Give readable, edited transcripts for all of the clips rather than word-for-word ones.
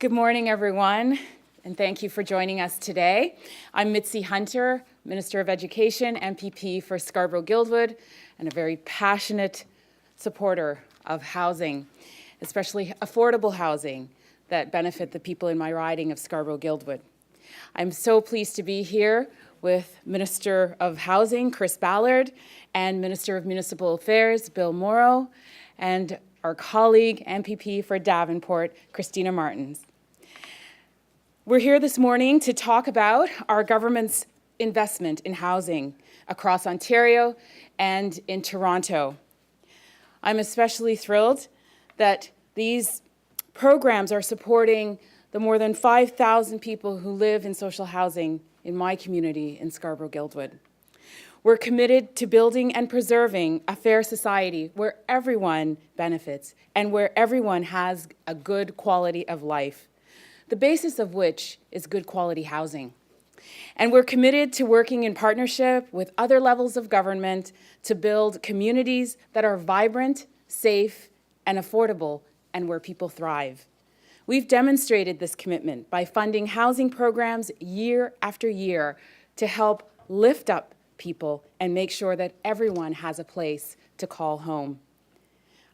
Good morning, everyone, and thank you for joining us today. I'm Mitzi Hunter, Minister of Education, MPP for Scarborough-Guildwood, and a very passionate supporter of housing, especially affordable housing that benefit the people in my riding of Scarborough-Guildwood. I'm so pleased to be here with Minister of Housing, Chris Ballard, and Minister of Municipal Affairs, Bill Morrow, and our colleague, MPP for Davenport, Christina Martins. We're here this morning to talk about our government's investment in housing across Ontario and in Toronto. I'm especially thrilled that these programs are supporting the more than 5,000 people who live in social housing in my community in Scarborough-Guildwood. We're committed to building and preserving a fair society where everyone benefits and where everyone has a good quality of life, the basis of which is good quality housing. And we're committed to working in partnership with other levels of government to build communities that are vibrant, safe, and affordable, and where people thrive. We've demonstrated this commitment by funding housing programs year after year to help lift up people and make sure that everyone has a place to call home.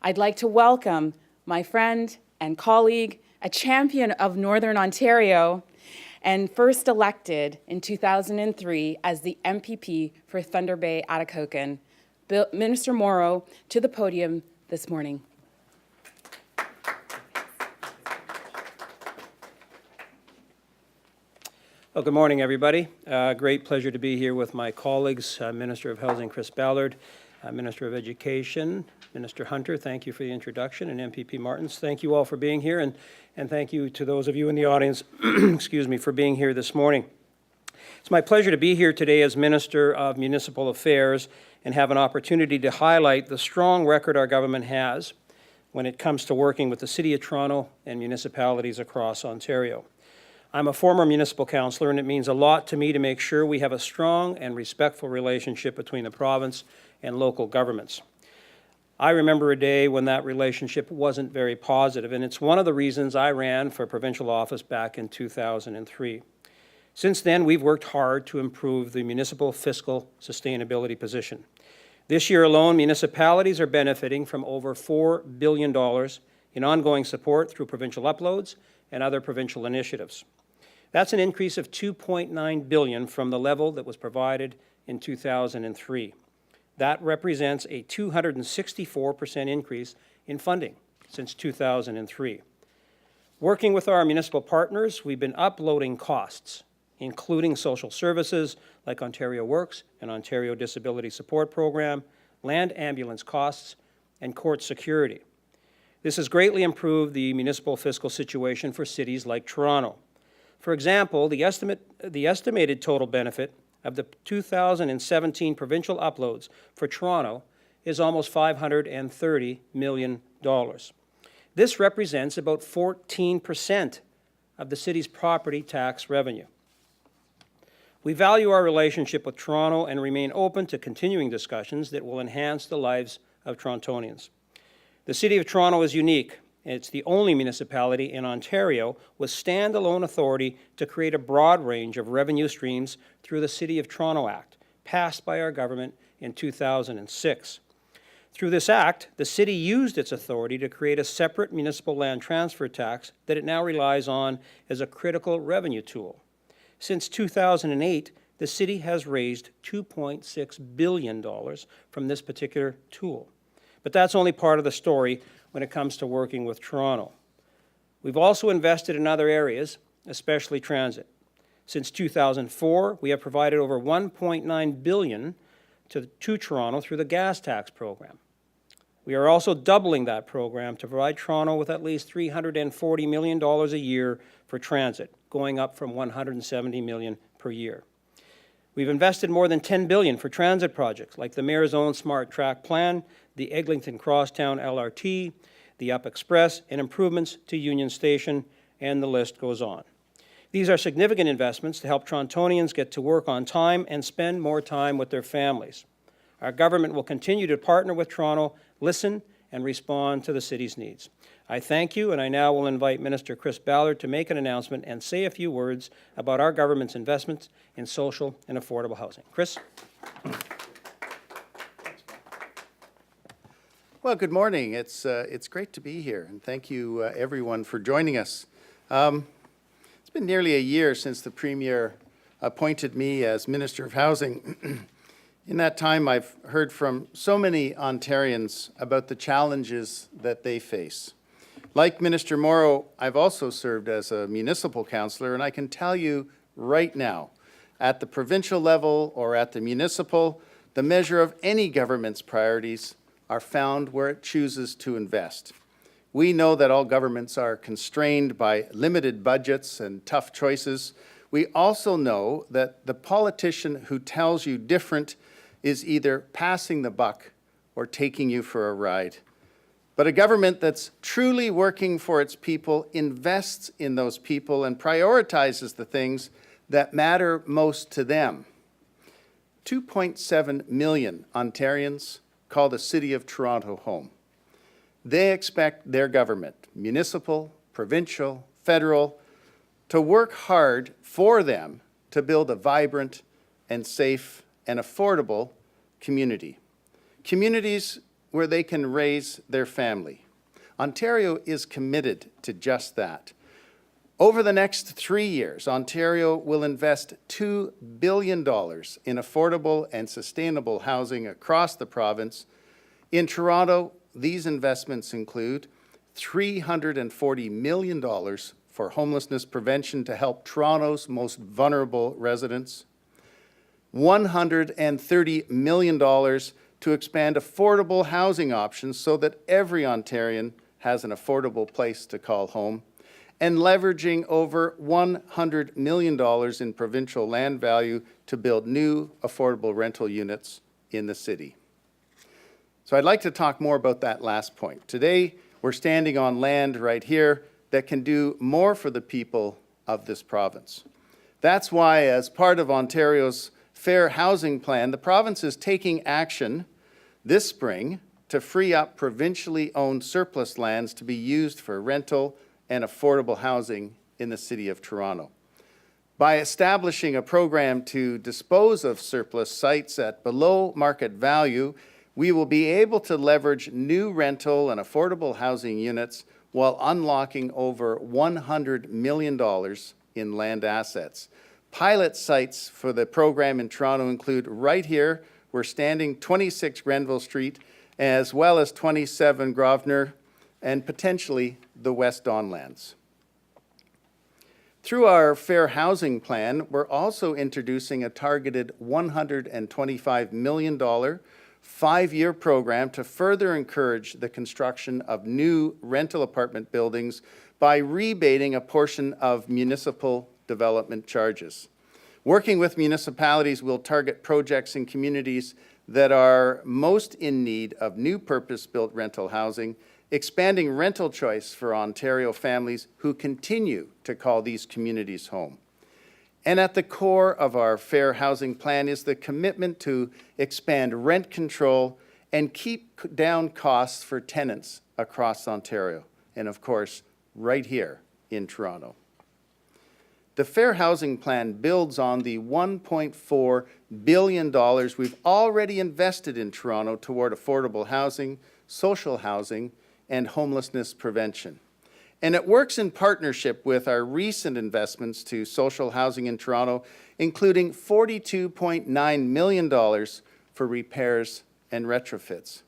I'd like to welcome my friend and colleague, a champion of Northern Ontario, and first elected in 2003 as the MPP for Thunder Bay Atikokan, Minister Morrow, to the podium this morning. Well, good morning, everybody. Great pleasure to be here with my colleagues, Minister of Housing Chris Ballard, Minister of Education, Minister Hunter. Thank you for the introduction, and MPP Martins. Thank you all for being here, and thank you to those of you in the audience, excuse me, for being here this morning. It's my pleasure to be here today as Minister of Municipal Affairs and have an opportunity to highlight the strong record our government has when it comes to working with the City of Toronto and municipalities across Ontario. I'm a former municipal councillor, and it means a lot to me to make sure we have a strong and respectful relationship between the province and local governments. I remember a day when that relationship wasn't very positive, and it's one of the reasons I ran for provincial office back in 2003. Since then, we've worked hard to improve the municipal fiscal sustainability position. This year alone, municipalities are benefiting from over $4 billion in ongoing support through provincial uploads and other provincial initiatives. That's an increase of $2.9 billion from the level that was provided in 2003. That represents a 264% increase in funding since 2003. Working with our municipal partners, we've been uploading costs, including social services like Ontario Works and Ontario Disability Support Program, land ambulance costs, and court security. This has greatly improved the municipal fiscal situation for cities like Toronto. For example, the estimated total benefit of the 2017 provincial uploads for Toronto is almost $530 million. This represents about 14% of the city's property tax revenue. We value our relationship with Toronto and remain open to continuing discussions that will enhance the lives of Torontonians. The City of Toronto is unique. It's the only municipality in Ontario with standalone authority to create a broad range of revenue streams through the City of Toronto Act, passed by our government in 2006. Through this act, the city used its authority to create a separate municipal land transfer tax that it now relies on as a critical revenue tool. Since 2008, the city has raised $2.6 billion from this particular tool. But that's only part of the story when it comes to working with Toronto. We've also invested in other areas, especially transit. Since 2004, we have provided over $1.9 billion to Toronto through the gas tax program. We are also doubling that program to provide Toronto with at least $340 million a year for transit, going up from $170 million per year. We've invested more than $10 billion for transit projects like the Mayor's Own Smart Track Plan, the Eglinton Crosstown LRT, the Up Express, and improvements to Union Station, and the list goes on. These are significant investments to help Torontonians get to work on time and spend more time with their families. Our government will continue to partner with Toronto, listen, and respond to the city's needs. I thank you, and I now will invite Minister Chris Ballard to make an announcement and say a few words about our government's investments in social and affordable housing. Chris? Well, good morning. It's great to be here, and thank you, everyone, for joining us. It's been nearly a year since the Premier appointed me as Minister of Housing. In that time, I've heard from so many Ontarians about the challenges that they face. Like Minister Morrow, I've also served as a municipal councillor, and I can tell you right now, at the provincial level or at the municipal, the measure of any government's priorities are found where it chooses to invest. We know that all governments are constrained by limited budgets and tough choices. We also know that the politician who tells you different is either passing the buck or taking you for a ride. But a government that's truly working for its people invests in those people and prioritizes the things that matter most to them. 2.7 million Ontarians call the City of Toronto home. They expect their government, municipal, provincial, federal, to work hard for them to build a vibrant and safe and affordable community. Communities where they can raise their family. Ontario is committed to just that. Over the next 3 years, Ontario will invest $2 billion in affordable and sustainable housing across the province. In Toronto, these investments include $340 million for homelessness prevention to help Toronto's most vulnerable residents, $130 million to expand affordable housing options so that every Ontarian has an affordable place to call home, and leveraging over $100 million in provincial land value to build new affordable rental units in the city. So I'd like to talk more about that last point. Today, we're standing on land right here that can do more for the people of this province. That's why, as part of Ontario's Fair Housing Plan, the province is taking action this spring to free up provincially owned surplus lands to be used for rental and affordable housing in the City of Toronto. By establishing a program to dispose of surplus sites at below market value, we will be able to leverage new rental and affordable housing units while unlocking over $100 million in land assets. Pilot sites for the program in Toronto include right here, we're standing 26 Grenville Street, as well as 27 Grosvenor, and potentially the West Don lands. Through our Fair Housing Plan, we're also introducing a targeted $125 million 5-year program to further encourage the construction of new rental apartment buildings by rebating a portion of municipal development charges. Working with municipalities, we'll target projects in communities that are most in need of new purpose-built rental housing, expanding rental choice for Ontario families who continue to call these communities home. And at the core of our Fair Housing Plan is the commitment to expand rent control and keep down costs for tenants across Ontario, and of course, right here in Toronto. The Fair Housing Plan builds on the $1.4 billion we've already invested in Toronto toward affordable housing, social housing, and homelessness prevention. And it works in partnership with our recent investments to social housing in Toronto, including $42.9 million for repairs and retrofits.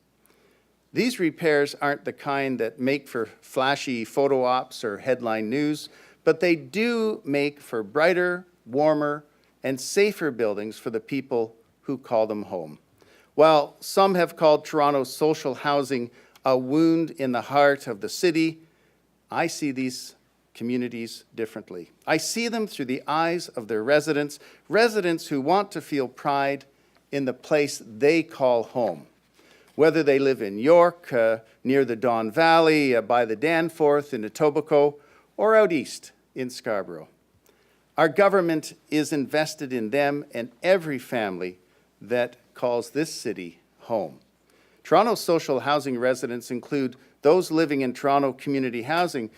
These repairs aren't the kind that make for flashy photo ops or headline news, but they do make for brighter, warmer, and safer buildings for the people who call them home. While some have called Toronto's social housing a wound in the heart of the city, I see these communities differently. I see them through the eyes of their residents, residents who want to feel pride in the place they call home. Whether they live in York, near the Don Valley, by the Danforth in Etobicoke, or out east in Scarborough. Our government is invested in them and every family that calls this city home. Toronto's social housing residents include those living in Toronto community housing,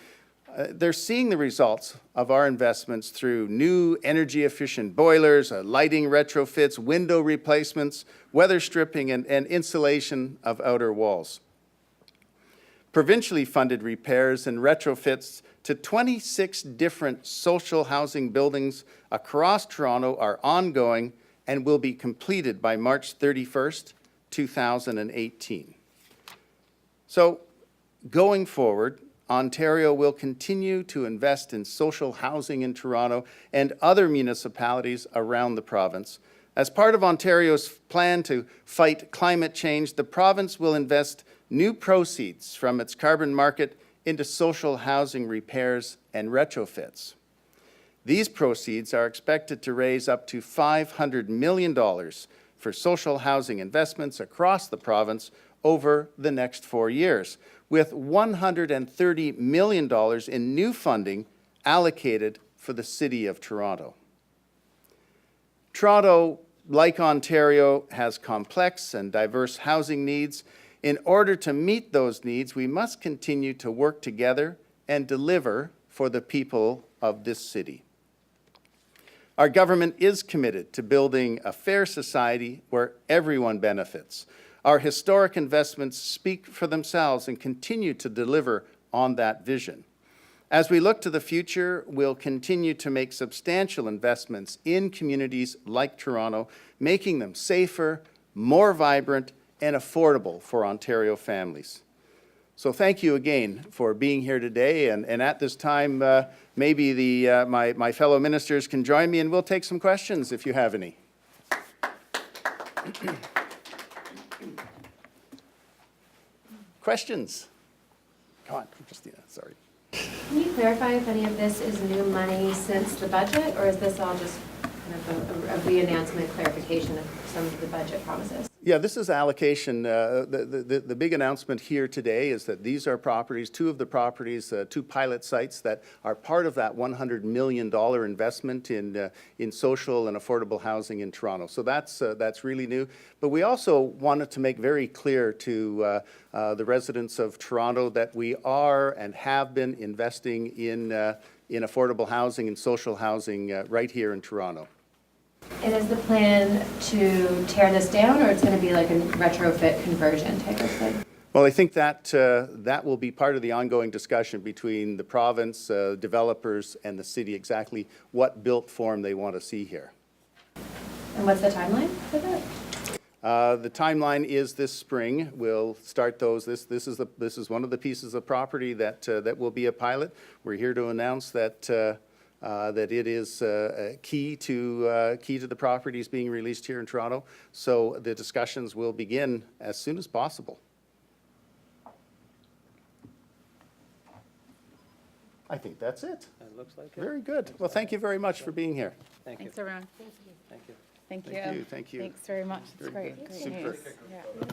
they're seeing the results of our investments through new energy-efficient boilers, lighting retrofits, window replacements, weather stripping, and insulation of outer walls. Provincially funded repairs and retrofits to 26 different social housing buildings across Toronto are ongoing and will be completed by March 31st, 2018. So, going forward, Ontario will continue to invest in social housing in Toronto and other municipalities around the province. As part of Ontario's plan to fight climate change, the province will invest new proceeds from its carbon market into social housing repairs and retrofits. These proceeds are expected to raise up to $500 million for social housing investments across the province over the next 4 years, with $130 million in new funding allocated for the City of Toronto. Toronto, like Ontario, has complex and diverse housing needs. In order to meet those needs, we must continue to work together and deliver for the people of this city. Our government is committed to building a fair society where everyone benefits. Our historic investments speak for themselves and continue to deliver on that vision. As we look to the future, we'll continue to make substantial investments in communities like Toronto, making them safer, more vibrant, and affordable for Ontario families. So thank you again for being here today, and at this time, maybe my fellow ministers can join me and we'll take some questions if you have any. Questions? Come on, Christina, sorry. Can you clarify if any of this is new money since the budget, or is this all just kind of a re-announcement clarification of some of the budget promises? Yeah, this is allocation. The big announcement here today is that these are properties, two of the properties, two pilot sites that are part of that $100 million investment in social and affordable housing in Toronto. So that's really new. But we also wanted to make very clear to the residents of Toronto that we are and have been investing in affordable housing and social housing right here in Toronto. And is the plan to tear this down, or it's going to be like a retrofit conversion type of thing? Well, I think that that will be part of the ongoing discussion between the province, developers, and the city, exactly what built form they want to see here. And what's the timeline for that? The timeline is this spring. We'll start those. This is one of the pieces of property that will be a pilot. We're here to announce that that it is key to the properties being released here in Toronto. So the discussions will begin as soon as possible. I think that's it. It looks like it. Very good. Well, thank you very much for being here. Thank you. Thanks, everyone. Thank you. Thank you. Thank you. Thank you. Thanks very much. It's Very great. good. Great Super. news. Yeah.